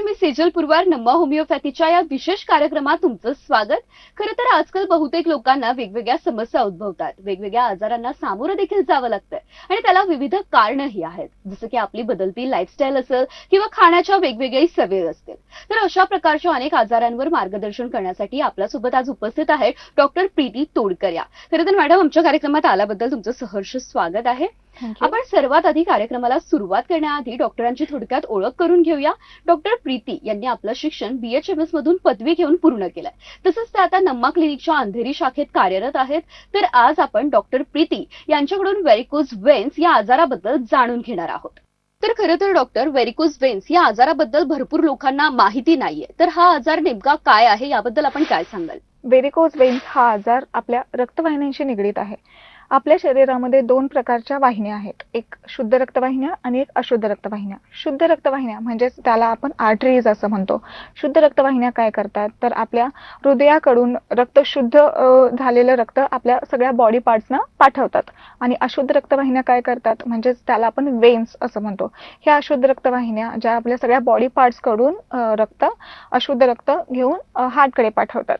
नमस्कार, मी सेजल पुरवार. नम्मा होमिओपॅथीच्या या विशेष कार्यक्रमात तुमचं स्वागत. खरं तर आजकाल बहुतेक लोकांना वेगवेगळ्या समस्या उद्भवतात, वेगवेगळ्या आजारांना सामोरं देखील जावं लागतं आणि त्याला विविध कारणंही आहेत, जसं की आपली बदलती लाईफस्टाईल असेल किंवा खाण्याच्या वेगवेगळ्या सवयी असतील. तर अशा प्रकारच्या अनेक आजारांवर मार्गदर्शन करण्यासाठी आपल्यासोबत आज उपस्थित आहे डॉक्टर प्रीती तोडकर. खरं तर मॅडम, आमच्या कार्यक्रमात आल्याबद्दल तुमचं सहर्ष स्वागत आहे. आपण सर्वात आधी कार्यक्रमाला सुरुवात करण्याआधी डॉक्टरांची थोडक्यात ओळख करून घेऊया. डॉक्टर प्रीती यांनी आपलं शिक्षण BHMS मधून पदवी घेऊन पूर्ण केलंय. तसंच ते आता नम्मा क्लिनिकच्या अंधेरी शाखेत कार्यरत आहेत. तर आज आपण डॉक्टर प्रीती यांच्याकडून व्हेरिकोज वेन्स या आजाराबद्दल जाणून घेणार आहोत. तर खरं तर डॉक्टर, व्हेरिकोज वेन्स या आजाराबद्दल भरपूर लोकांना माहिती नाहीये. तर हा आजार नेमका काय आहे याबद्दल आपण काय सांगाल? व्हेरिकोज वेन्स हा आजार आपल्या रक्तवाहिन्यांशी निगडीत आहे. आपल्या शरीरामध्ये दोन प्रकारच्या वाहिन्या आहेत, एक शुद्ध रक्तवाहिन्या आणि एक अशुद्ध रक्तवाहिन्या. शुद्ध रक्तवाहिन्या म्हणजेच त्याला आपण आर्टरीज असं म्हणतो. शुद्ध रक्तवाहिन्या काय करतात तर आपल्या हृदयाकडून रक्त शुद्ध झालेलं रक्त आपल्या सगळ्या बॉडी पार्ट्सना पाठवतात. आणि अशुद्ध रक्तवाहिन्या काय करतात म्हणजेच त्याला आपण वेन्स असं म्हणतो. ह्या अशुद्ध रक्तवाहिन्या ज्या आपल्या सगळ्या बॉडी पार्ट्सकडून अशुद्ध रक्त घेऊन हार्टकडे पाठवतात.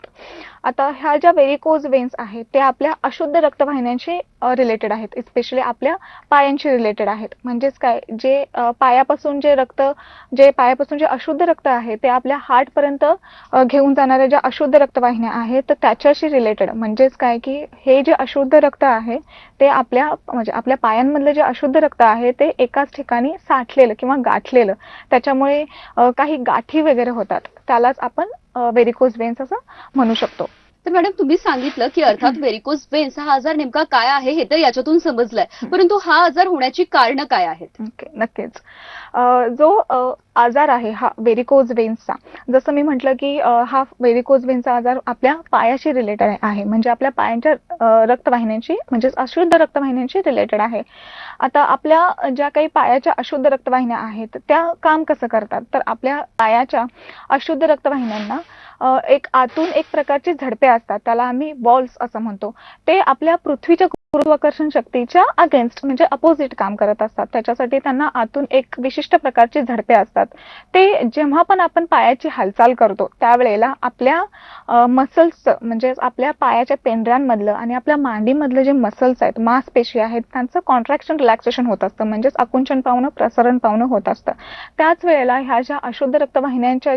आता ह्या ज्या व्हेरिकोज वेन्स आहेत ते आपल्या अशुद्ध रक्तवाहिन्यांशी रिलेटेड आहेत, स्पेशली आपल्या पायांशी रिलेटेड आहेत. म्हणजेच काय, जे पायापासून जे अशुद्ध रक्त आहे ते आपल्या हार्टपर्यंत घेऊन जाणाऱ्या ज्या अशुद्ध रक्तवाहिन्या आहेत तर त्याच्याशी रिलेटेड. म्हणजेच काय की हे जे अशुद्ध रक्त आहे ते आपल्या पायांमधलं जे अशुद्ध रक्त आहे ते एकाच ठिकाणी साठलेलं किंवा गाठलेलं, त्याच्यामुळे काही गाठी वगैरे होतात. त्यालाच आपण व्हेरिकोज वेन्स असं म्हणू शकतो. तर मॅडम, तुम्ही सांगितलं की अर्थात व्हेरिकोज वेन्स हा आजार नेमका काय आहे हे तर याच्यातून समजलंय, परंतु हा आजार होण्याची कारणं काय आहेत? नक्कीच. जो आजार आहे हा व्हेरिकोज वेन्सचा, जसं मी म्हटलं की हा व्हेरिकोज वेन्सचा आजार आपल्या पायाशी रिलेटेड आहे. म्हणजे आपल्या पायांच्या रक्तवाहिन्यांशी म्हणजेच अशुद्ध रक्तवाहिन्यांशी रिलेटेड आहे. आता आपल्या ज्या काही पायाच्या अशुद्ध रक्तवाहिन्या आहेत त्या काम कसं करतात तर आपल्या पायाच्या अशुद्ध रक्तवाहिन्यांना एक आतून एक प्रकारचे झडपे असतात, त्याला आम्ही बॉल्स असं म्हणतो. ते आपल्या पृथ्वीच्या गुरुत्वाकर्षण शक्तीच्या अगेन्स्ट म्हणजे अपोजिट काम करत असतात. त्याच्यासाठी त्यांना आतून एक विशिष्ट प्रकारचे झडपे असतात. ते जेव्हा पण आपण पायाची हालचाल करतो त्यावेळेला आपल्या मसल्सचं म्हणजे आपल्या पायाच्या पेंढऱ्यांमधलं आणि आपल्या मांडीमधलं जे मसल्स आहेत, मांसपेशी आहेत, त्यांचं कॉन्ट्रॅक्शन रिलॅक्सेशन होत असतं. म्हणजेच आकुंचन पावणं प्रसारण पावणं होत असतं. त्याच वेळेला ह्या ज्या अशुद्ध रक्तवाहिन्यांच्या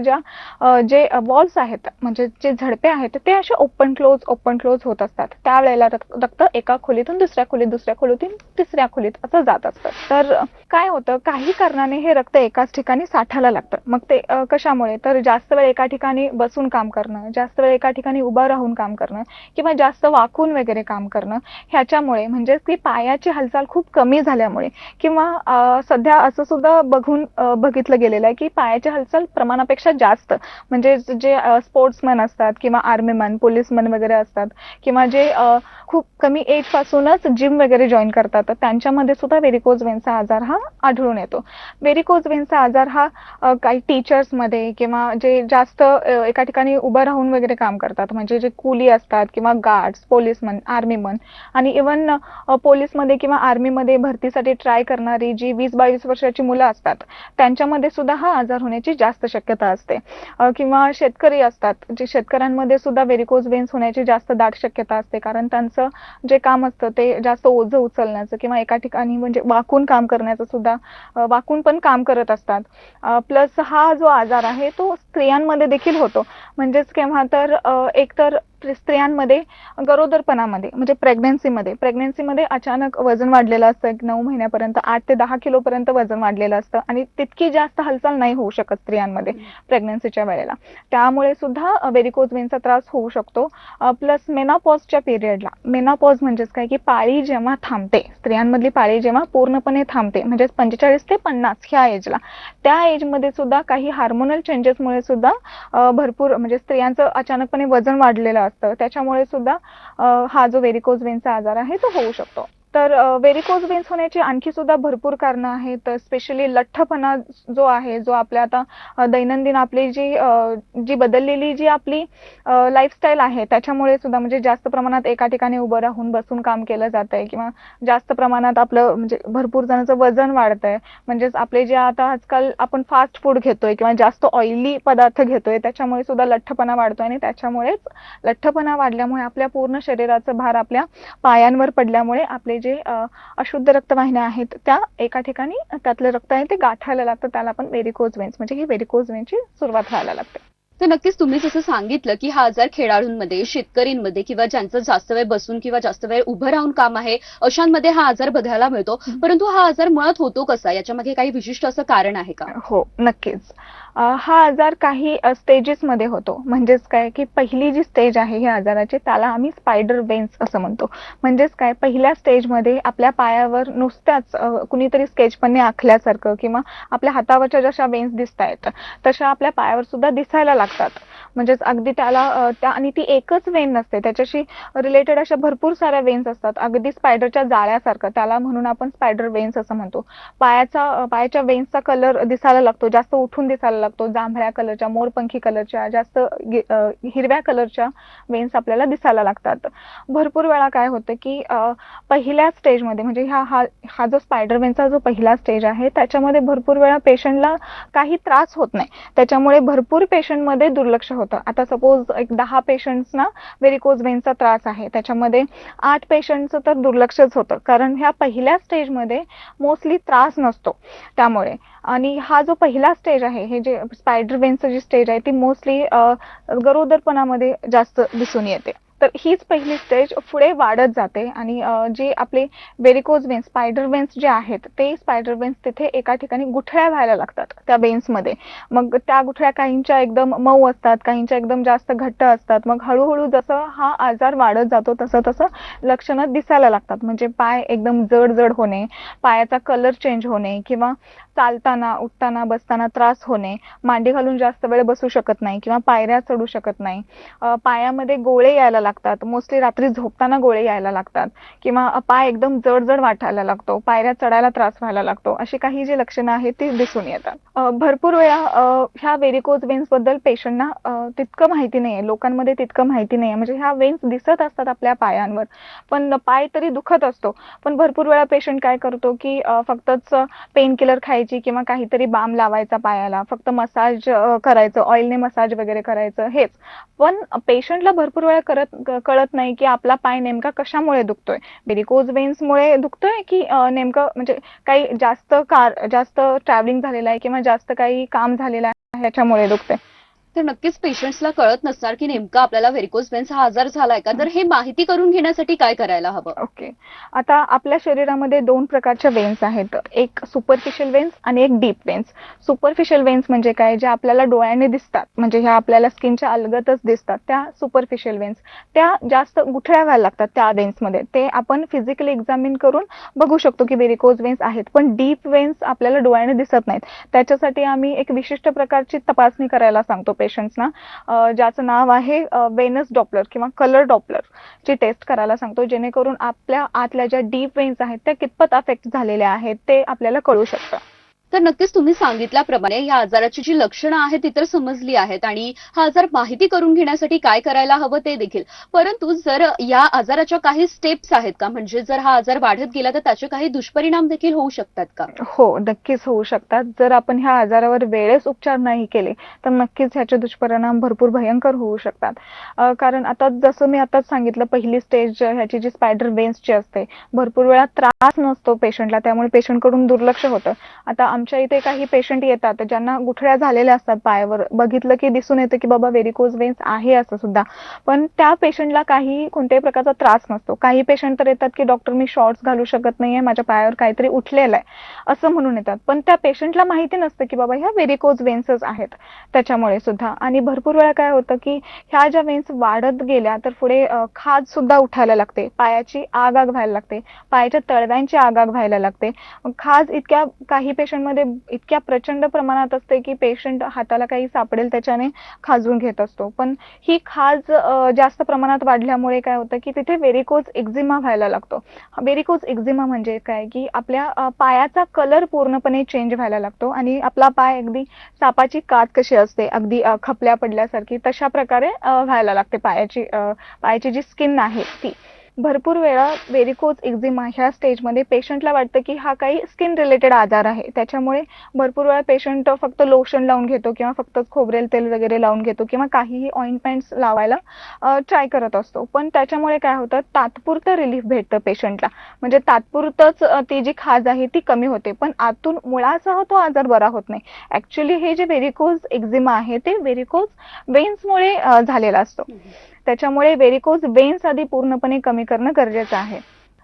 जे बॉल्स आहेत म्हणजे जे झडपे आहेत ते असे ओपन क्लोज होत असतात. त्यावेळेला रक्त एका खोलीतून दुसऱ्या खोलीतून तिसऱ्या खोलीत असं जात असतं. तर काय होतं, काही कारणाने हे रक्त एकाच ठिकाणी साठायला लागतं. मग ते कशामुळे तर जास्त वेळ एका ठिकाणी बसून काम करणं, जास्त वेळ एका ठिकाणी उभं राहून काम करणं किंवा जास्त वाकून वगैरे काम करणं, ह्याच्यामुळे म्हणजे की पायाची हालचाल खूप कमी झाल्यामुळे किंवा सध्या असं सुद्धा बघितलं गेलेलं आहे की पायाची हालचाल प्रमाणापेक्षा जास्त म्हणजे जे स्पोर्ट्समॅन असतात किंवा आर्मीमॅन, पोलीसमॅन वगैरे असतात किंवा जे खूप कमी एज पासूनच जिम वगैरे जॉईन करतात तर त्यांच्यामध्ये सुद्धा व्हेरिकोज वेन्सचा आजार हा आढळून येतो. व्हेरिकोज वेन्सचा आजार हा काही टीचर्समध्ये किंवा जे जास्त एका ठिकाणी उभं राहून वगैरे काम करतात म्हणजे जे कुली असतात किंवा गार्ड्स, पोलीसमन, आर्मीमन आणि इव्हन पोलीसमध्ये किंवा आर्मीमध्ये भरतीसाठी ट्राय करणारी जी 20-22 वर्षाची मुलं असतात त्यांच्यामध्ये सुद्धा हा आजार होण्याची जास्त शक्यता असते. किंवा शेतकरी असतात, जे शेतकऱ्यांमध्ये सुद्धा व्हेरिकोज वेन्स होण्याची जास्त दाट शक्यता असते, कारण त्यांचं जे काम असतं ते जास्त ओझं उचलण्याचं किंवा एका ठिकाणी म्हणजे वाकून काम करण्याचं सुद्धा वाकून पण काम करत असतात. प्लस हा जो आजार आहे तो स्त्रियांमध्ये देखील होतो. म्हणजेच केव्हा तर एकतर स्त्रियांमध्ये गरोदरपणामध्ये म्हणजे प्रेग्नन्सीमध्ये अचानक वजन वाढलेलं असतं. 9 महिन्यापर्यंत 8 ते 10 किलोपर्यंत वजन वाढलेलं असतं आणि तितकी जास्त हालचाल नाही होऊ शकत स्त्रियांमध्ये प्रेग्नन्सीच्या वेळेला. त्यामुळे सुद्धा व्हेरिकोज वेन्सचा त्रास होऊ शकतो. प्लस मेनोपॉजच्या पिरियडला, मेनोपॉज म्हणजेच काय की पाळी जेव्हा थांबते, स्त्रियांमधली पाळी जेव्हा पूर्णपणे थांबते म्हणजेच 45 ते 50 ह्या एजला, त्या एजमध्ये सुद्धा काही हार्मोनल चेंजेसमुळे सुद्धा भरपूर म्हणजे स्त्रियांचं अचानकपणे वजन वाढलेलं असतं. त्याच्यामुळे सुद्धा हा जो व्हेरिकोज वेन्सचा आजार आहे तो होऊ शकतो. तर व्हेरिकोज वेन्स होण्याची आणखी सुद्धा भरपूर कारणं आहेत. स्पेशली लठ्ठपणा जो आहे, जो आपल्या आता दैनंदिन आपली जी बदललेली जी आपली लाईफस्टाईल आहे त्याच्यामुळे सुद्धा, म्हणजे जास्त प्रमाणात एका ठिकाणी उभं राहून बसून काम केलं जात आहे, किंवा जास्त प्रमाणात आपलं म्हणजे भरपूर जणांचं वजन वाढतंय. म्हणजेच आपले जे आता आजकाल आपण फास्ट फूड घेतोय किंवा जास्त ऑइली पदार्थ घेतोय, त्याच्यामुळे सुद्धा लठ्ठपणा वाढतोय, आणि त्याच्यामुळेच लठ्ठपणा वाढल्यामुळे आपल्या पूर्ण शरीराचा भार आपल्या पायांवर पडल्यामुळे आपले जे अशुद्ध रक्तवाहिन्या आहेत त्या एका ठिकाणी त्यातलं रक्त आहे ते गाठायला लागतं. त्याला आपण व्हेरिकोज वेन्स, म्हणजे ही व्हेरिकोज वेन्सची सुरुवात व्हायला लागते. तर नक्कीच तुम्ही जसं सांगितलं की हा आजार खेळाडूंमध्ये, शेतकरींमध्ये किंवा ज्यांचं जास्त वेळ बसून किंवा जास्त वेळ उभं राहून काम आहे अशांमध्ये हा आजार बघायला मिळतो. परंतु हा आजार मुळात होतो कसा, याच्यामध्ये काही विशिष्ट असं कारण आहे का? हो, नक्कीच. हा आजार काही स्टेजेसमध्ये होतो. म्हणजेच काय की पहिली जी स्टेज आहे ह्या आजाराची त्याला आम्ही स्पायडर वेन्स असं म्हणतो. म्हणजेच काय, पहिल्या स्टेजमध्ये आपल्या पायावर नुसत्याच कुणीतरी स्केच पेनने आखल्यासारखं किंवा आपल्या हातावरच्या जशा वेन्स दिसतायत तशा आपल्या पायावर सुद्धा दिसायला लागतात. म्हणजेच अगदी त्याला त्या, आणि ती एकच वेन नसते, त्याच्याशी रिलेटेड अशा भरपूर साऱ्या वेन्स असतात, अगदी स्पायडरच्या जाळ्यासारखं. त्याला म्हणून आपण स्पायडर वेन्स असं म्हणतो. पायाच्या वेन्सचा कलर दिसायला लागतो, जास्त उठून दिसायला लागतो. जांभळ्या कलरच्या, मोरपंखी कलरच्या, जास्त हिरव्या कलरच्या वेन्स आपल्याला दिसायला लागतात. भरपूर वेळा काय होतं की पहिल्या स्टेजमध्ये, म्हणजे हा जो स्पायडर वेन्सचा जो पहिला स्टेज आहे त्याच्यामध्ये भरपूर वेळा पेशंटला काही त्रास होत नाही, त्याच्यामुळे भरपूर पेशंटमध्ये दुर्लक्ष होतं. आता सपोज एक 10 पेशंट्सना व्हेरिकोज वेन्सचा त्रास आहे, त्याच्यामध्ये 8 पेशंटचं तर दुर्लक्षच होतं, कारण ह्या पहिल्या स्टेजमध्ये मोस्टली त्रास नसतो त्यामुळे. आणि हा जो पहिला स्टेज आहे, हे जे स्पायडर वेन्सची जी स्टेज आहे ती मोस्टली गरोदरपणामध्ये जास्त दिसून येते. तर हीच पहिली स्टेज पुढे वाढत जाते, आणि जे आपले व्हेरिकोज वेन्स, स्पायडर वेन्स जे आहेत ते स्पायडर वेन्स तिथे एका ठिकाणी गुठळ्या व्हायला लागतात त्या वेन्समध्ये. मग त्या गुठळ्या काहींच्या एकदम मऊ असतात, काहींच्या एकदम जास्त घट्ट असतात. मग हळूहळू जसं हा आजार वाढत जातो तसं तसं लक्षणं दिसायला लागतात. म्हणजे पाय एकदम जड जड होणे, पायाचा कलर चेंज होणे, किंवा चालताना, उठताना, बसताना त्रास होणे, मांडी घालून जास्त वेळ बसू शकत नाही किंवा पायऱ्या चढू शकत नाही, पायामध्ये गोळे यायला लागतात, मोस्टली रात्री झोपताना गोळे यायला लागतात, किंवा पाय एकदम जड जड वाटायला लागतो, पायऱ्या चढायला त्रास व्हायला लागतो. अशी काही जी लक्षणं आहेत ती दिसून येतात. भरपूर वेळा ह्या व्हेरिकोज वेन्स बद्दल पेशंटना तितकं माहिती नाहीये, लोकांमध्ये तितकं माहिती नाहीये. म्हणजे ह्या वेन्स दिसत असतात आपल्या पायांवर, पण पाय तरी दुखत असतो. पण भरपूर वेळा पेशंट काय करतो की फक्तच पेन किलर खायची किंवा काहीतरी बाम लावायचा पायाला, फक्त मसाज करायचं, ऑइलने मसाज वगैरे करायचं, हेच. पण पेशंटला भरपूर वेळा कळत नाही की आपला पाय नेमका कशामुळे दुखतोय, व्हेरिकोज वेन्समुळे दुखतोय की नेमकं म्हणजे काही जास्त ट्रॅव्हलिंग झालेलं आहे किंवा जास्त काही काम झालेलं आहे याच्यामुळे दुखतंय. तर नक्कीच पेशंट्सला कळत नसणार की नेमका आपल्याला व्हेरिकोज वेन्स हा आजार झालाय का. तर हे माहिती करून घेण्यासाठी काय करायला हवं? ओके. आता आपल्या शरीरामध्ये 2 प्रकारच्या वेन्स आहेत, एक सुपरफिशियल वेन्स आणि एक डीप वेन्स. सुपरफिशियल वेन्स म्हणजे काय, जे आपल्याला डोळ्याने दिसतात, म्हणजे ह्या आपल्याला स्किनच्या अलगतच दिसतात, त्या सुपरफिशियल वेन्स. त्या जास्त गुठळ्या व्हायला लागतात त्या वेन्समध्ये, ते आपण फिजिकली एक्झामिन करून बघू शकतो की व्हेरिकोज वेन्स आहेत. पण डीप वेन्स आपल्याला डोळ्याने दिसत नाहीत, त्याच्यासाठी आम्ही एक विशिष्ट प्रकारची तपासणी करायला सांगतो पेशंट्सना, ज्याचं नाव आहे वेनस डॉपलर किंवा कलर डॉपलर ची टेस्ट करायला सांगतो, जेणेकरून आपल्या आतल्या ज्या डीप वेन्स आहेत त्या कितपत अफेक्ट झालेल्या आहेत ते आपल्याला कळू शकतं. तर नक्कीच तुम्ही सांगितल्याप्रमाणे या आजाराची जी लक्षणं आहेत ती तर समजली आहेत, आणि हा आजार माहिती करून घेण्यासाठी काय करायला हवं ते देखील. परंतु जर या आजाराच्या काही स्टेप्स आहेत का, म्हणजे जर हा आजार वाढत गेला तर त्याचे काही दुष्परिणाम देखील होऊ शकतात का? हो, नक्कीच होऊ शकतात. जर आपण ह्या आजारावर वेळेस उपचार नाही केले तर नक्कीच ह्याचे दुष्परिणाम भरपूर भयंकर होऊ शकतात. कारण आता जसं मी आताच सांगितलं, पहिली स्टेज ह्याची जी स्पायडर वेन्सची असते, भरपूर वेळा त्रास नसतो पेशंटला, त्यामुळे पेशंटकडून दुर्लक्ष होतं. आता आमच्या इथे काही पेशंट येतात ज्यांना गुठळ्या झालेल्या असतात पायावर, बघितलं की दिसून येतं की बाबा व्हेरिकोज वेन्स आहे असं सुद्धा, पण त्या पेशंटला कोणत्याही प्रकारचा त्रास नसतो. काही पेशंट तर येतात की डॉक्टर मी शॉर्ट्स घालू शकत नाहीये, माझ्या पायावर काहीतरी उठलेलं आहे असं म्हणून येतात, पण त्या पेशंटला माहिती नसतं की बाबा ह्या व्हेरिकोज वेन्सच आहेत त्याच्यामुळे सुद्धा. आणि भरपूर वेळा काय होतं की ह्या ज्या वेन्स वाढत गेल्या तर पुढे खाज सुद्धा उठायला लागते, पायाची आग व्हायला लागते, पायाच्या तळव्यांची आग व्हायला लागते. खाज इतक्या काही पेशंटमध्ये स्टेजमध्ये इतक्या प्रचंड प्रमाणात असते की पेशंट हाताला काही सापडेल त्याच्याने खाजवून घेत असतो. पण ही खाज जास्त प्रमाणात वाढल्यामुळे काय होतं की तिथे व्हेरिकोज एक्झिमा व्हायला लागतो. व्हेरिकोज एक्झिमा म्हणजे काय की आपल्या पायाचा कलर पूर्णपणे चेंज व्हायला लागतो आणि आपला पाय अगदी सापाची कात कशी असते अगदी खपल्या पडल्यासारखी तशा प्रकारे व्हायला लागते पायाची जी स्किन आहे ती. भरपूर वेळा व्हेरिकोज एक्झिमा ह्या स्टेजमध्ये पेशंटला वाटतं की हा काही स्किन रिलेटेड आजार आहे. त्याच्यामुळे भरपूर वेळा पेशंट फक्त लोशन लावून घेतो किंवा फक्त खोबरेल तेल वगैरे लावून घेतो किंवा काहीही ऑइंटमेंट्स लावायला ट्राय करत असतो. पण त्याच्यामुळे काय होतं तात्पुरतं रिलीफ भेटतं पेशंटला. म्हणजे तात्पुरतंच ती जी खाज आहे ती कमी होते पण आतून मुळासह तो आजार बरा होत नाही. ऍक्च्युली हे जे व्हेरिकोज एक्झिमा आहे ते व्हेरिकोज वेन्समुळे झालेला असतो. त्याच्यामुळे व्हेरिकोज वेन्स आधी पूर्णपणे कमी करणं गरजेचं आहे.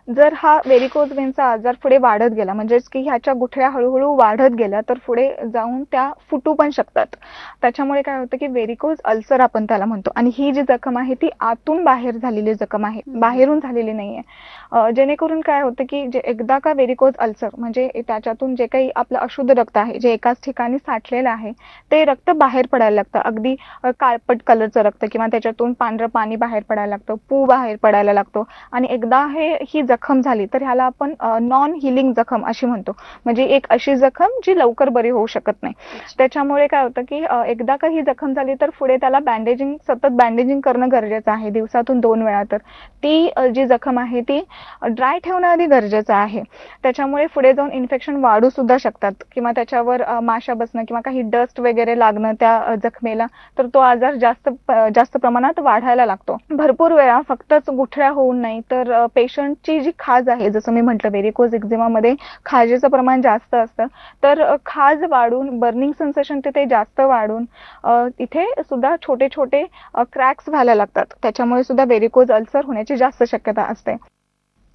जर हा व्हेरिकोज वेन्सचा आजार पुढे वाढत गेला म्हणजेच की ह्याच्या गुठळ्या हळूहळू वाढत गेल्या तर पुढे जाऊन त्या फुटू पण शकतात. त्याच्यामुळे काय होतं की व्हेरिकोज अल्सर आपण त्याला म्हणतो आणि ही जी जखम आहे ती आतून बाहेर झालेली जखम आहे, बाहेरून झालेली नाहीये. जेणेकरून काय होतं की जे एकदा का व्हेरिकोज अल्सर म्हणजे त्याच्यातून जे काही आपलं अशुद्ध रक्त आहे जे एकाच ठिकाणी साठलेलं आहे ते रक्त बाहेर पडायला लागतं. अगदी काळपट कलरचं रक्त किंवा त्याच्यातून पांढरं पाणी बाहेर पडायला लागतं, पू बाहेर पडायला लागतो आणि एकदा ही जखम झाली तर ह्याला आपण नॉन हिलिंग जखम अशी म्हणतो. म्हणजे एक अशी जखम जी लवकर बरी होऊ शकत नाही. त्याच्यामुळे काय होतं की एकदा का ही जखम झाली तर पुढे त्याला सतत बँडेजिंग करणं गरजेचं आहे दिवसातून 2 वेळा. तर ती जी जखम आहे ती ड्राय ठेवणं आधी गरजेचं आहे. त्याच्यामुळे पुढे जाऊन इन्फेक्शन वाढू सुद्धा शकतात किंवा त्याच्यावर माशा बसणं किंवा काही डस्ट वगैरे लागणं त्या जखमेला तर तो आजार जास्त प्रमाणात वाढायला लागतो. भरपूर वेळा फक्तच गुठळ्या होऊन नाही तर पेशंटची जी खाज आहे जसं मी म्हटलं व्हेरिकोज एक्झिमामध्ये खाजेचं प्रमाण जास्त असतं तर खाज वाढून बर्निंग सेन्सेशन तिथे जास्त वाढून इथे सुद्धा छोटे छोटे क्रॅक्स व्हायला लागतात. त्याच्यामुळे सुद्धा व्हेरिकोज अल्सर होण्याची जास्त शक्यता असते.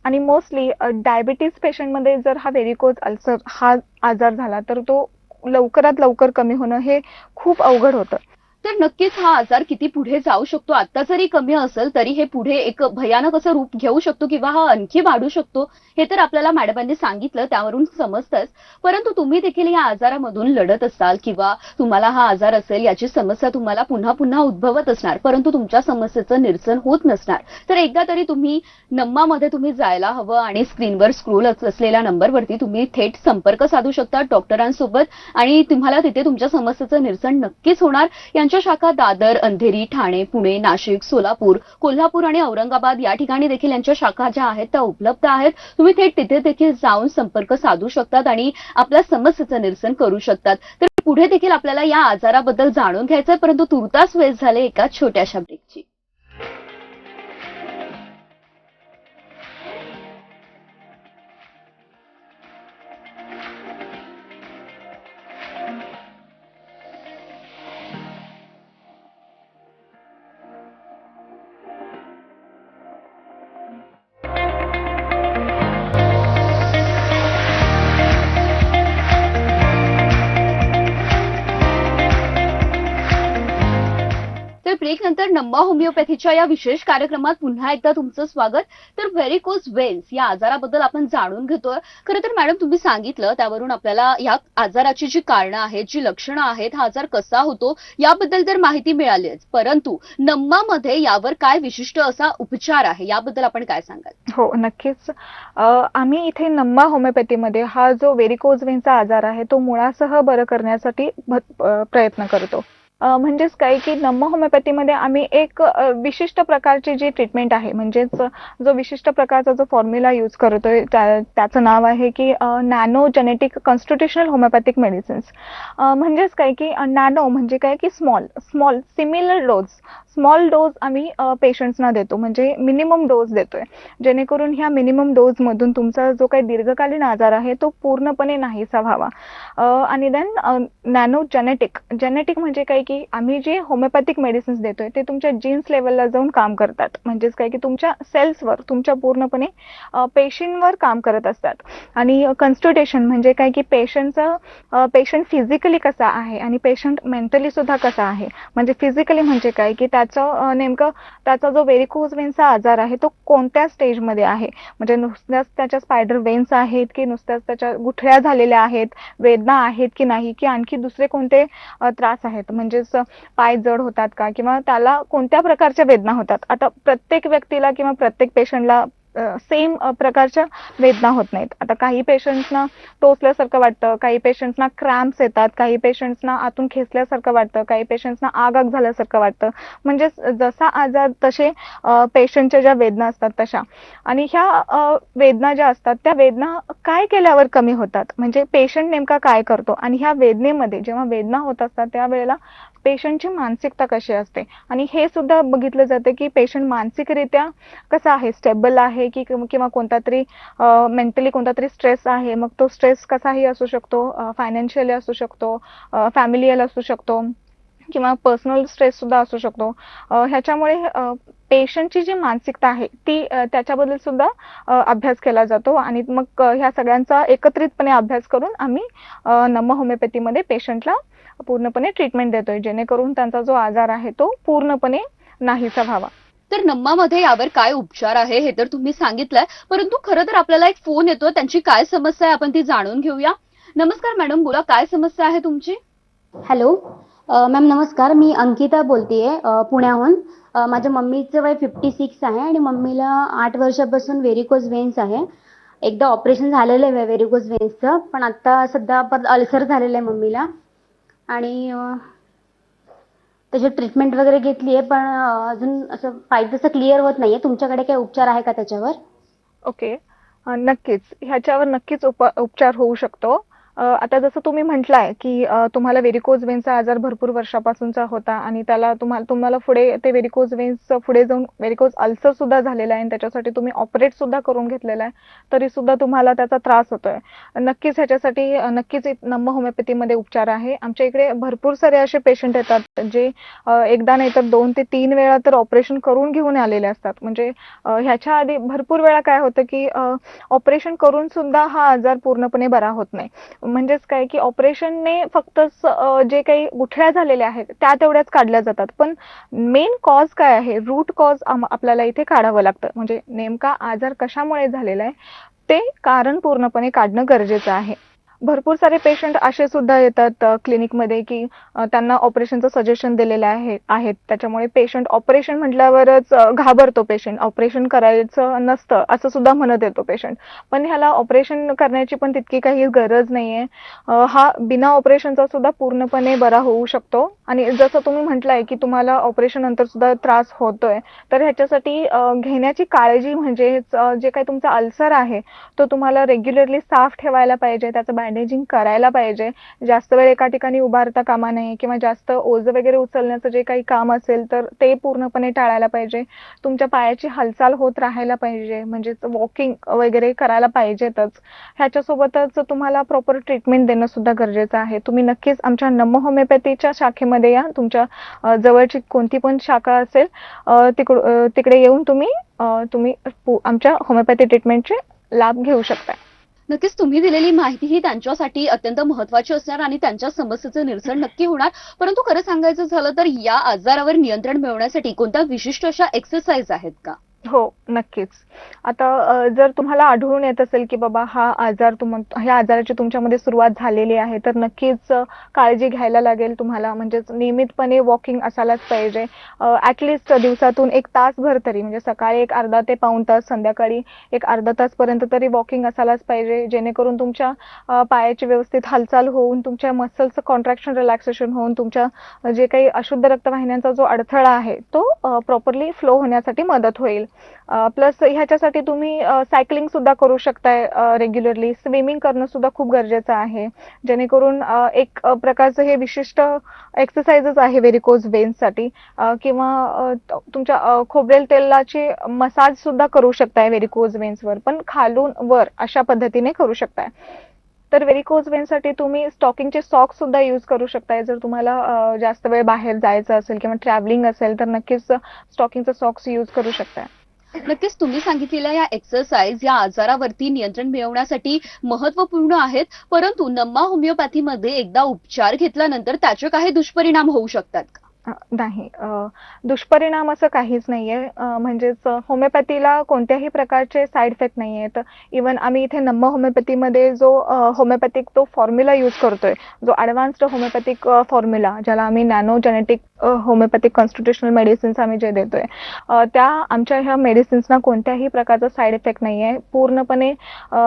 आणि मोस्टली डायबिटीज पेशंटमध्ये जर हा व्हेरिकोज अल्सर हा आजार झाला तर तो लवकरात लवकर कमी होणं हे खूप अवघड होतं. तर नक्कीच हा आजार किती पुढे जाऊ शकतो, आता जरी कमी असेल तरी हे पुढे एक भयानक असं रूप घेऊ शकतो किंवा हा आणखी वाढू शकतो हे तर आपल्याला मॅडमांनी सांगितलं त्यावरून समजतंच. परंतु तुम्ही देखील या आजारामधून लढत असाल किंवा तुम्हाला हा आजार असेल याची समस्या तुम्हाला पुन्हा पुन्हा उद्भवत असणार परंतु तुमच्या समस्येचं निरसन होत नसणार. तर एकदा तरी तुम्ही नम्मामध्ये तुम्ही जायला हवं आणि स्क्रीनवर स्क्रोल असलेल्या नंबरवरती तुम्ही थेट संपर्क साधू शकता डॉक्टरांसोबत आणि तुम्हाला तिथे तुमच्या समस्येचं निरसन नक्कीच होणार. यांच्या शाखा दादर, अंधेरी, ठाणे, पुणे, नाशिक, सोलापूर, कोल्हापूर आणि औरंगाबाद या ठिकाणी देखील यांच्या शाखा ज्या आहेत त्या उपलब्ध आहेत. तुम्ही थेट तिथे देखील जाऊन संपर्क साधू शकतात आणि आपल्या समस्येचं निरसन करू शकतात. तर पुढे देखील आपल्याला या आजाराबद्दल जाणून घ्यायचंय परंतु तुर्तास वेळ झाले एका छोट्याशा ब्रेकची. तर ब्रेक नंतर नम्मा होमिओपॅथीच्या या विशेष कार्यक्रमात पुन्हा एकदा तुमचं स्वागत. तर व्हेरिकोज वेन्स या आजाराबद्दल आपण जाणून घेतोय. खरं तर मॅडम तुम्ही सांगितलं त्यावरून आपल्याला या आजाराची जी कारणं आहेत जी लक्षणं आहेत हा आजार कसा होतो याबद्दल तर माहिती मिळालीच परंतु नम्मामध्ये यावर काय विशिष्ट असा उपचार आहे याबद्दल आपण काय सांगाल? हो नक्कीच. आम्ही इथे नम्मा होमिओपॅथीमध्ये हा जो व्हेरिकोज वेन्सचा आजार आहे तो मुळासह बरं करण्यासाठी प्रयत्न करतो. म्हणजेच काय की नम्मा होमिओपॅथीमध्ये आम्ही एक विशिष्ट प्रकारची जी ट्रीटमेंट आहे म्हणजेच जो विशिष्ट प्रकारचा जो फॉर्म्युला यूज करतोय त्याचं नाव आहे की nano genetic constitutional homeopathic medicines. म्हणजेच काय की नॅनो म्हणजे काय की स्मॉल सिमिलर स्मॉल डोज आम्ही पेशंट्सना देतो म्हणजे मिनिमम डोज देतोय जेणेकरून ह्या मिनिमम डोजमधून तुमचा जो काही दीर्घकालीन आजार आहे तो पूर्णपणे नाहीसा व्हावा. आणि देन नॅनो जेनेटिक म्हणजे काय की की आम्ही जे होमिओपॅथिक मेडिसिन्स देतोय ते तुमच्या जीन्स लेवलला जाऊन काम करतात. म्हणजेच काय की तुमच्या सेल्सवर, तुमच्या पूर्णपणे पेशंटवर काम करत असतात. आणि कन्स्टिट्यूशन म्हणजे काय की पेशंट फिजिकली कसा आहे आणि पेशंट मेंटली सुद्धा कसा आहे. म्हणजे फिजिकली म्हणजे काय की नेमकं त्याचा जो व्हेरिकोज वेन्सचा आजार आहे तो कोणत्या स्टेजमध्ये आहे. म्हणजे नुसत्याच त्याच्या स्पायडर वेन्स आहेत की नुसत्याच त्याच्या गुठळ्या झालेल्या आहेत, वेदना आहेत की नाही, की आणखी दुसरे कोणते त्रास आहेत. म्हणजेच पाय जड होतात का किंवा त्याला कोणत्या प्रकारच्या वेदना होतात. आता प्रत्येक व्यक्तीला किंवा प्रत्येक पेशंटला सेम प्रकारच्या वेदना होत नाहीत. आता काही पेशंट्सना टोचल्यासारखं वाटतं, काही पेशंट्सना क्रॅम्प्स येतात, काही पेशंट्सना आतून खेचल्यासारखं वाटतं, काही पेशंट्सना आग आग झाल्यासारखं वाटतं. म्हणजे जसा आजार तसे पेशंटच्या ज्या वेदना असतात तशा. आणि ह्या वेदना ज्या असतात त्या वेदना काय केल्यावर कमी होतात, म्हणजे पेशंट नेमका काय करतो. आणि ह्या वेदनेमध्ये जेव्हा वेदना होत असतात त्यावेळेला पेशंटची मानसिकता कशी असते आणि हे सुद्धा बघितलं जातं की पेशंट मानसिकरित्या कसा आहे, स्टेबल आहे की किंवा कोणता तरी मेंटली कोणता तरी स्ट्रेस आहे. मग तो स्ट्रेस कसाही असू शकतो, फायनान्शियली असू शकतो, फॅमिलियल असू शकतो किंवा पर्सनल स्ट्रेस सुद्धा असू शकतो. ह्याच्यामुळे पेशंटची जी मानसिकता आहे ती त्याच्याबद्दल सुद्धा अभ्यास केला जातो. आणि मग ह्या सगळ्यांचा एकत्रितपणे अभ्यास करून आम्ही नम्म होमिओपॅथीमध्ये पेशंटला पूर्णपणे ट्रीटमेंट देतोय, जेणेकरून त्यांचा जो आजार आहे तो पूर्णपणे नाहीसा व्हावा. तर नम्मामध्ये यावर काय उपचार आहे हे तर तुम्ही सांगितलंय, परंतु खरं तर आपल्याला एक फोन येतो, त्यांची काय समस्या आहे आपण ती जाणून घेऊया. नमस्कार मॅडम, बोला काय समस्या आहे तुमची? हॅलो मॅम नमस्कार. मी अंकिता बोलतेय पुण्याहून. माझ्या मम्मीचं वय 56 आहे आणि मम्मीला 8 वर्षापासून व्हेरिकोज वेन्स आहे. एकदा ऑपरेशन झालेलं आहे व्हेरिकोज वेन्सचं, पण आता सध्या परत अल्सर झालेलं आहे मम्मीला आणि त्याची ट्रीटमेंट वगैरे घेतली आहे, पण अजून असं पाहिजे तसं क्लिअर होत नाहीये. तुमच्याकडे काही उपचार आहे का त्याच्यावर? ओके. नक्कीच ह्याच्यावर नक्कीच उपचार होऊ शकतो. आता जसं तुम्ही म्हटलाय की तुम्हाला व्हेरिकोज वेन्सचा आजार भरपूर वर्षापासूनचा होता आणि तुम्हाला पुढे ते व्हेरिकोज वेन्स पुढे जाऊन व्हेरिकोज अल्सर सुद्धा झालेला आहे आणि त्याच्यासाठी तुम्ही ऑपरेट सुद्धा करून घेतलेला आहे, तरी सुद्धा तुम्हाला त्याचा त्रास होतोय. नक्कीच ह्याच्यासाठी नक्कीच नम्म होमिओपॅथीमध्ये उपचार आहे. आमच्या इकडे भरपूर सारे असे पेशंट येतात जे एकदा नाही तर 2 ते 3 वेळा तर ऑपरेशन करून घेऊन आलेले असतात. म्हणजे ह्याच्या आधी भरपूर वेळा काय होतं की ऑपरेशन करून सुद्धा हा आजार पूर्णपणे बरा होत नाही. म्हणजेच काय की ऑपरेशनने फक्त जे काही गुठळ्या झालेल्या आहेत त्या तेवढ्याच काढल्या जातात, पण मेन कॉज काय आहे, रूट कॉज आपल्याला इथे काढावं लागतं. म्हणजे नेमका आजार कशामुळे झालेला आहे ते कारण पूर्णपणे काढणं गरजेचं आहे. भरपूर सारे पेशंट असे सुद्धा येतात क्लिनिकमध्ये की त्यांना ऑपरेशनचं सजेशन दिलेलं आहेत. त्याच्यामुळे पेशंट ऑपरेशन म्हटल्यावरच घाबरतो. पेशंट ऑपरेशन करायचं नसतं असं सुद्धा म्हणत येतो पेशंट. पण ह्याला ऑपरेशन करण्याची पण तितकी काही गरज नाहीये. हा बिना ऑपरेशनचा सुद्धा पूर्णपणे बरा होऊ शकतो. आणि जसं तुम्ही म्हटलंय की तुम्हाला ऑपरेशन नंतर सुद्धा त्रास होतोय, तर ह्याच्यासाठी घेण्याची काळजी म्हणजे जे काही तुमचा अल्सर आहे तो तुम्हाला रेग्युलरली साफ ठेवायला पाहिजे, त्याचं बँडेजिंग करायला पाहिजे. जास्त वेळ एका ठिकाणी उभारता कामा नये किंवा जास्त ओझं वगैरे उचलण्याचं जे काही काम असेल तर ते पूर्णपणे टाळायला पाहिजे. तुमच्या पायाची हालचाल होत राहायला पाहिजे, म्हणजेच वॉकिंग वगैरे करायला पाहिजेतच. ह्याच्यासोबतच तुम्हाला प्रॉपर ट्रीटमेंट देणं सुद्धा गरजेचं आहे. तुम्ही नक्कीच आमच्या नम्म होमिओपॅथीच्या शाखेमध्ये या. तुमच्या जवळची कोणती पण शाखा असेल तिकडे येऊन तुम्ही आमच्या होमिओपॅथी ट्रीटमेंटचे लाभ घेऊ शकता. नक्कीच तुम्ही दिलेली माहिती ही त्यांच्यासाठी अत्यंत महत्त्वाची असणार आणि त्यांच्या समस्येचं निरसन नक्की होणार. परंतु खरं सांगायचं झालं तर या आजारावर नियंत्रण मिळवण्यासाठी कोणत्या विशिष्ट अशा एक्सरसाइज आहेत का? हो, नक्कीच. आता जर तुम्हाला आढळून येत असेल की बाबा ह्या आजाराची तुमच्यामध्ये सुरुवात झालेली आहे, तर नक्कीच काळजी घ्यायला लागेल तुम्हाला. म्हणजेच नियमितपणे वॉकिंग असायलाच पाहिजे. ॲटलिस्ट दिवसातून 1 तासभर तरी, म्हणजे सकाळी एक अर्धा ते पाऊण तास, संध्याकाळी एक अर्धा तासपर्यंत तरी वॉकिंग असायलाच पाहिजे, जेणेकरून तुमच्या पायाची व्यवस्थित हालचाल होऊन तुमच्या मसल्सचं कॉन्ट्रॅक्शन रिलॅक्सेशन होऊन तुमच्या जे काही अशुद्ध रक्तवाहिन्यांचा जो अडथळा आहे तो प्रॉपरली फ्लो होण्यासाठी मदत होईल. प्लस ह्याच्यासाठी तुम्ही सायकलिंग सुद्धा करू शकताय रेग्युलरली. स्विमिंग करणं सुद्धा खूप गरजेचं आहे, जेणेकरून एक प्रकारचं हे विशिष्ट एक्सरसाइजच आहे व्हेरिकोज वेन्ससाठी. किंवा तुमच्या खोबरेल तेलाची मसाज सुद्धा करू शकताय व्हेरिकोज वेन्सवर, पण खालून वर अशा पद्धतीने करू शकताय. तर व्हेरिकोज वेन्ससाठी तुम्ही स्टॉकिंगचे सॉक्स सुद्धा यूज करू शकताय. जर तुम्हाला जास्त वेळ बाहेर जायचं असेल किंवा ट्रॅव्हलिंग असेल तर नक्कीच स्टॉकिंगचे सॉक्स यूज करू शकताय. नक्कीच तुम्ही सांगितलेल्या या एक्सरसाइज या आजारावरती नियंत्रण मिळवण्यासाठी महत्वपूर्ण आहेत, परंतु नम्मा होमिओपॅथीमध्ये एकदा उपचार घेतल्यानंतर त्याचे काही दुष्परिणाम होऊ शकतात का? नाही, दुष्परिणाम असं काहीच नाहीये. म्हणजेच होमिओपॅथीला कोणत्याही प्रकारचे साईड इफेक्ट नाही आहेत. इवन आम्ही इथे नम्मा होमिओपॅथीमध्ये जो होमिओपॅथिक तो फॉर्म्युला यूज करतोय, जो ॲडव्हान्स्ड होमिओपॅथिक फॉर्म्युला ज्याला आम्ही nano genetic homeopathic constitutional medicines आम्ही जे देतोय, त्या आमच्या ह्या मेडिसिन्सना कोणत्याही प्रकारचा साईड इफेक्ट नाही आहे. पूर्णपणे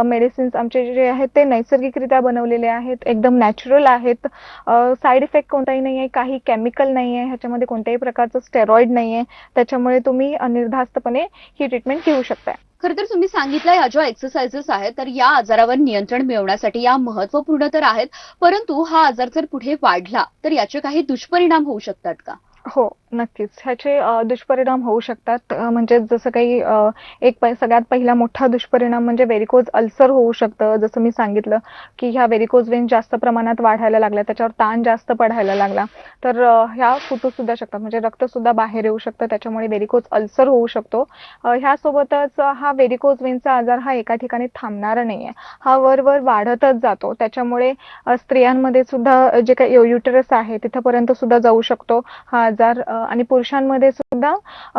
मेडिसिन्स आमचे जे आहेत ते नैसर्गिकरित्या बनवलेले आहेत, एकदम नॅचरल आहेत. साईड इफेक्ट कोणताही नाही आहे, काही केमिकल नाही आहे, ह्याच्यामध्ये कोणत्याही प्रकारचं स्टेरॉइड नाही आहे. त्याच्यामुळे तुम्ही निर्धास्तपणे ही ट्रीटमेंट घेऊ शकताय. खरं तर तुम्ही सांगितलं या ज्या एक्सरसाइजेस आहेत तर या आजारावर नियंत्रण मिळवण्यासाठी या महत्वपूर्ण तर आहेत, परंतु हा आजार जर पुढे वाढला तर याचे काही दुष्परिणाम होऊ शकतात का? हो, नक्कीच. ह्याचे दुष्परिणाम होऊ शकतात. म्हणजे जसं काही सगळ्यात पहिला मोठा दुष्परिणाम म्हणजे व्हेरिकोज अल्सर होऊ शकतं. जसं मी सांगितलं, की ह्या व्हेरिकोज वेन्स जास्त प्रमाणात वाढायला लागल्या, त्याच्यावर ताण जास्त पडायला लागला, तर ह्या फुटू सुद्धा शकतात. म्हणजे रक्त सुद्धा बाहेर येऊ शकतं. त्याच्यामुळे व्हेरिकोज अल्सर होऊ शकतो. ह्यासोबतच हा व्हेरिकोज वेन्सचा आजार हा एका ठिकाणी थांबणारा नाहीये. हा वर वाढतच जातो. त्याच्यामुळे स्त्रियांमध्ये सुद्धा जे काही युटेरस आहे तिथपर्यंत सुद्धा जाऊ शकतो हा आजार. आणि पुरुषांमध्ये सुद्धा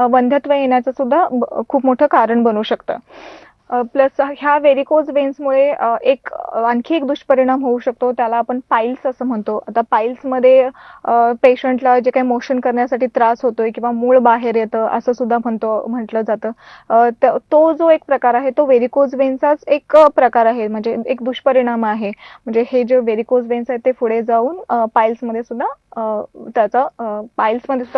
वंध्यत्व येण्याचं सुद्धा खूप मोठं कारण बनू शकतं. प्लस ह्या व्हेरिकोज वेन्समुळे आणखी एक दुष्परिणाम होऊ शकतो, त्याला आपण पाईल्स असं म्हणतो. आता पाईल्समध्ये पेशंटला जे काही मोशन करण्यासाठी त्रास होतोय किंवा मूळ बाहेर येतं असं सुद्धा म्हटलं जातं. तो जो एक प्रकार आहे तो व्हेरिकोज वेन्सचाच एक प्रकार आहे, म्हणजे एक दुष्परिणाम आहे. म्हणजे हे जे व्हेरिकोज वेन्स आहेत ते पुढे जाऊन पाईल्समध्ये सुद्धा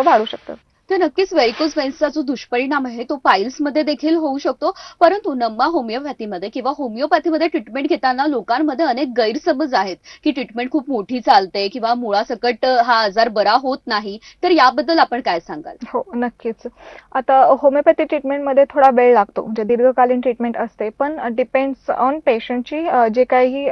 वाढू शकतात. तर नक्कीच व्हेरिकोज वेन्सचा जो दुष्परिणाम आहे तो पाईल्समध्ये देखील होऊ शकतो, परंतु नम्मा होमिओपॅथीमध्ये किंवा होमिओपॅथीमध्ये ट्रीटमेंट घेताना लोकांमध्ये अनेक गैरसमज आहेत की ट्रीटमेंट खूप मोठी चालते किंवा मुळासकट हा आजार बरा होत नाही, तर याबद्दल आपण काय सांगाल? हो, नक्कीच. आता होमिओपॅथी ट्रीटमेंटमध्ये थोडा वेळ लागतो, म्हणजे दीर्घकालीन ट्रीटमेंट असते, पण डिपेंड्स ऑन पेशंटची जे काही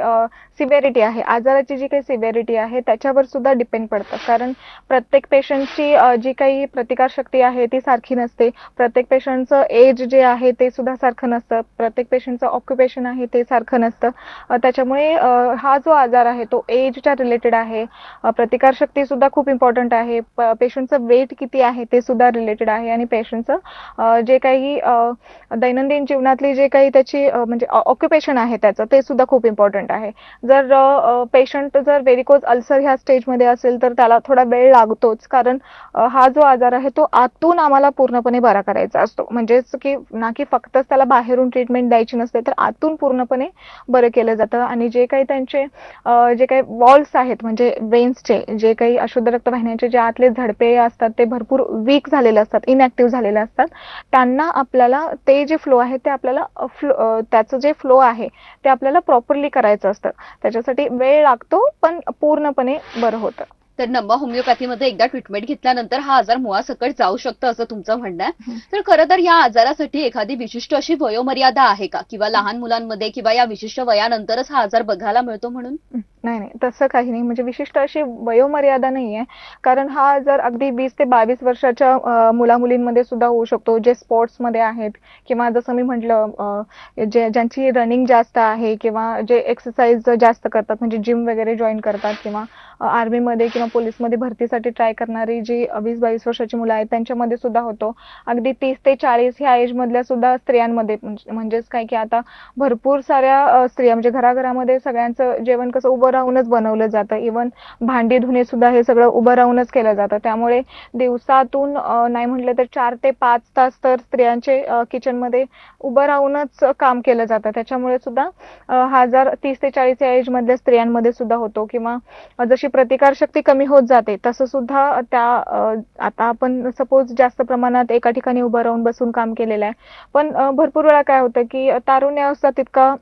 सिव्हिरिटी आहे, आजाराची जी काही सिव्हिरिटी आहे त्याच्यावर सुद्धा डिपेंड पडतं. कारण प्रत्येक पेशंटची जी काही प्रतिकारशक्ती आहे ती सारखी नसते. प्रत्येक पेशंटचं एज जे आहे ते सुद्धा सारखं नसतं. प्रत्येक पेशंटचं ऑक्युपेशन आहे ते सारखं नसतं. त्याच्यामुळे हा जो आजार आहे तो एजच्या रिलेटेड आहे. प्रतिकारशक्ती सुद्धा खूप इम्पॉर्टंट आहे. पेशंटचं वेट किती आहे ते सुद्धा रिलेटेड आहे. आणि पेशंटचं जे काही दैनंदिन जीवनातली जे काही त्याची म्हणजे ऑक्युपेशन आहे त्याचं ते सुद्धा खूप इम्पॉर्टंट आहे. जर पेशंट जर व्हेरिकोज अल्सर ह्या स्टेजमध्ये असेल तर त्याला थोडा वेळ लागतोच, कारण हा जो आजार आहे तो आतून आम्हाला पूर्णपणे बरा करायचा असतो. म्हणजेच की ना की फक्तच त्याला बाहेरून ट्रीटमेंट द्यायची नसते, तर आतून पूर्णपणे बरं केलं जातं. आणि जे काही त्यांचे जे काही वॉल्स आहेत, म्हणजे वेन्सचे जे काही अशुद्ध रक्तवाहिन्यांचे जे आतले झडपे असतात ते भरपूर वीक झालेले असतात, इनॅक्टिव्ह झालेले असतात. त्यांना आपल्याला ते जे फ्लो आहे ते आपल्याला त्याचं जे फ्लो आहे ते आपल्याला प्रॉपरली करायचं असतं. त्याच्यासाठी वेळ लागतो, पण पूर्णपणे बरं होतं. तर नम्मा होमिओपॅथीमध्ये एकदा ट्रीटमेंट घेतल्यानंतर हा आजार मुळासकट जाऊ शकतं असं तुमचं म्हणणं आहे. तर खरं तर या आजारासाठी एखादी विशिष्ट अशी वयोमर्यादा आहे का, किंवा लहान मुलांमध्ये किंवा या विशिष्ट वयानंतरच हा आजार बघायला मिळतो म्हणून? नाही, तसं काही नाही. म्हणजे विशिष्ट अशी वयोमर्यादा नाहीये, कारण हा आजार अगदी 20 ते 22 वर्षाच्या मुला-मुलींमध्ये सुद्धा होऊ शकतो, जे स्पोर्ट्समध्ये आहेत किंवा जसं मी म्हटलं ज्यांची रनिंग जास्त आहे किंवा जे एक्सरसाइज जास्त करतात, म्हणजे जिम वगैरे जॉईन करतात किंवा आर्मीमध्ये किंवा पोलीसमध्ये भरतीसाठी ट्राय करणारी जी 20-22 वर्षाची मुलं आहेत त्यांच्यामध्ये सुद्धा होतो. अगदी 30 ते 40 ह्या एजमधल्या सुद्धा स्त्रियांमध्ये, म्हणजेच काय की आता भरपूर साऱ्या स्त्रिया, म्हणजे घराघरामध्ये सगळ्यांचं जेवण कसं उभं राहूनच बनवलं जातं. इव्हन भांडी धुणे सुद्धा हे सगळं उभं राहूनच केलं जातं. त्यामुळे दिवसातून नाही म्हटलं तर 4 ते 5 तास तर स्त्रियांचे किचनमध्ये उभं राहूनच काम केलं जातं. त्याच्यामुळे सुद्धा हा आजार 30 ते 40 या एजमधल्या स्त्रियांमध्ये सुद्धा होतो. किंवा जशी प्रतिकारशक्ती कमी होत जाते तसं सुद्धा आता आपण सपोज जास्त प्रमाणात एका ठिकाणी उभं राहून बसून काम केलेलं आहे, पण भरपूर वेळा काय होतं की तारुण्य अवस्था तितका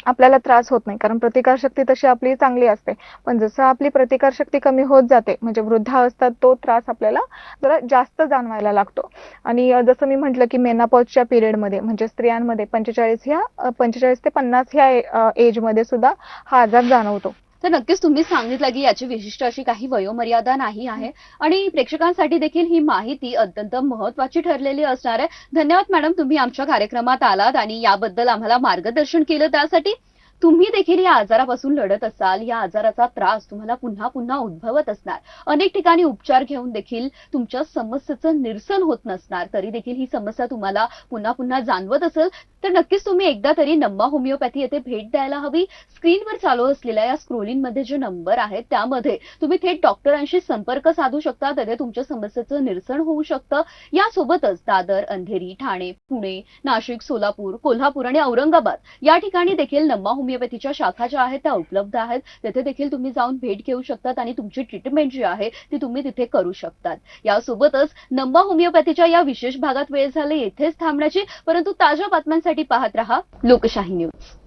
आपल्याला त्रास होत नाही, कारण प्रतिकारशक्ती तशी आपली चांगली असते. पण जसं आपली प्रतिकारशक्ती कमी होत जाते, म्हणजे वृद्धावस्थेत तो त्रास आपल्याला जरा जास्त जाणवायला लागतो. आणि जसं मी म्हटलं की मेनोपॉजच्या पिरियडमध्ये म्हणजे स्त्रियांमध्ये 45 ते 50 ह्या एजमध्ये सुद्धा हा आजार जाणवतो. तर नक्कीच तुम्ही सांगितलं की याची विशिष्ट अशी काही वयोमर्यादा नाही आहे आणि प्रेक्षकांसाठी देखील ही माहिती अत्यंत महत्वाची ठरलेली असणार आहे. धन्यवाद मॅडम, तुम्ही आमच्या कार्यक्रमात आलात आणि याबद्दल आम्हाला मार्गदर्शन केलं. त्यासाठी तुम्ही देखील या आजारापासून लढत असाल, या आजाराचा त्रास तुम्हाला पुन्हा पुन्हा उद्भवत असणार, अनेक ठिकाणी उपचार घेऊन देखील तुमच्या समस्येचं निरसन होत नसणार, तरी देखील ही समस्या तुम्हाला पुन्हा पुन्हा जाणवत असेल तर नक्कीच तुम्ही एकदा तरी नम्मा होमिओपॅथी येथे भेट द्यायला हवी. स्क्रीनवर चालू असलेल्या या स्क्रोलिंगमध्ये जे नंबर आहेत त्यामध्ये तुम्ही थेट डॉक्टरांशी संपर्क साधू शकता, तेथे तुमच्या समस्येचं निरसन होऊ शकतं. यासोबतच दादर, अंधेरी, ठाणे, पुणे, नाशिक, सोलापूर, कोल्हापूर आणि औरंगाबाद या ठिकाणी देखील नम्मा होमिओपॅथीच्या शाखा ज्या आहेत त्या उपलब्ध आहेत. तेथे देखील तुम्ही जाऊन भेट घेऊ शकतात आणि तुमची ट्रीटमेंट जी आहे ती तुम्ही तिथे करू शकतात. यासोबतच नम्मा होमिओपॅथीच्या या विशेष भागात वेळ झाली येथेच थांबण्याची, परंतु ताज्या बातम्यांसाठी पाहत रहा लोकशाही न्यूज.